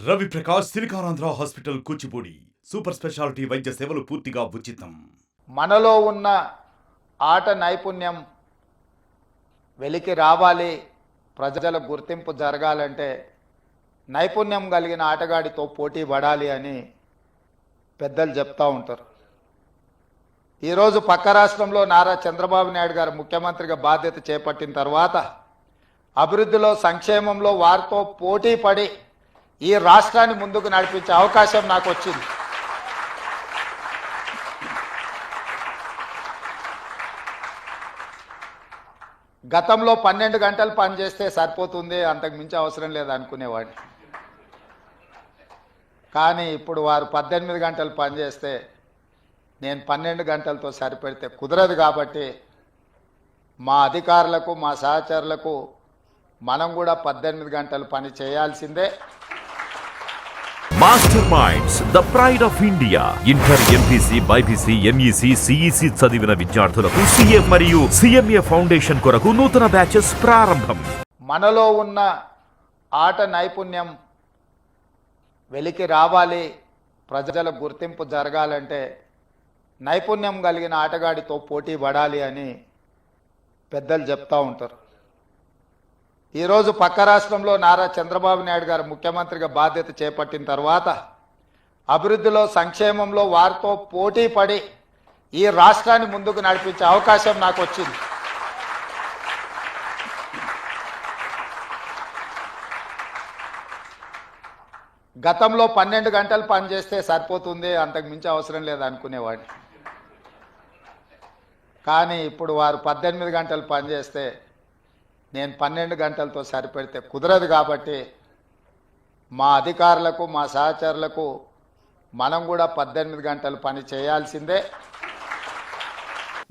Ravi Prakash Siliconandhra hospital Kuchipudi super speciality వైద్య సేవలు పూర్తిగా ఉచితం. మనలో ఉన్న ఆట నైపుణ్యం వెలికి రావాలి, ప్రజల గుర్తింపు జరగాలంటే నైపుణ్యం కలిగిన ఆటగాడితో పోటీ పడాలి అని పెద్దలు చెప్తా ఉంటారు. ఈరోజు పక్క రాష్ట్రంలో నారా చంద్రబాబు నాయుడు గారు ముఖ్యమంత్రిగా బాధ్యత చేపట్టిన తర్వాత అభివృద్ధిలో, సంక్షేమంలో వారితో పోటీ పడి ఈ రాష్ట్రాన్ని ముందుకు నడిపించే అవకాశం నాకు వచ్చింది. గతంలో 12 గంటలు పనిచేస్తే సరిపోతుంది, అంతకు మించి అవసరం లేదు అనుకునేవాడిని. కానీ ఇప్పుడు వారు 18 గంటలు పనిచేస్తే నేను 12 గంటలతో సరిపెడితే కుదరదు. కాబట్టి మా అధికారులకు, మా సహచరులకు మనం కూడా 18 గంటలు పని చేయాల్సిందే. Master minds the pride of India. Inter, MPC, BiPC, MEC, CEC చదివిన విద్యార్థులకు సీఏ మరియు సిఎంఏ ఫౌండేషన్ కొరకు నూతన బ్యాచెస్ ప్రారంభం. మనలో ఉన్న ఆట నైపుణ్యం వెలికి రావాలి, ప్రజల గుర్తింపు జరగాలంటే నైపుణ్యం కలిగిన ఆటగాడితో పోటీ పడాలి అని పెద్దలు చెప్తా ఉంటారు. ఈరోజు పక్క రాష్ట్రంలో నారా చంద్రబాబు నాయుడు గారు ముఖ్యమంత్రిగా బాధ్యత చేపట్టిన తర్వాత అభివృద్ధిలో, సంక్షేమంలో వారితో పోటీ పడి ఈ రాష్ట్రాన్ని ముందుకు నడిపించే అవకాశం నాకు వచ్చింది. గతంలో 12 గంటలు పనిచేస్తే సరిపోతుంది, అంతకు మించి అవసరం లేదు అనుకునేవాడిని. కానీ ఇప్పుడు వారు 18 గంటలు పనిచేస్తే నేను 12 గంటలతో సరిపెడితే కుదరదు. కాబట్టి మా అధికారులకు, మా సహచరులకు మనం కూడా 18 గంటలు పని చేయాల్సిందే.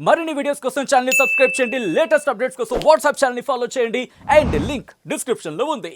మరిన్ని వీడియోస్ కోసం ఛానల్ ని సబ్స్క్రైబ్ చేయండి. లేటెస్ట్ అప్డేట్స్ కోసం వాట్సాప్ ఛానల్ ని ఫాలో చేయండి. అండ్ లింక్ డిస్క్రిప్షన్ లో ఉంది.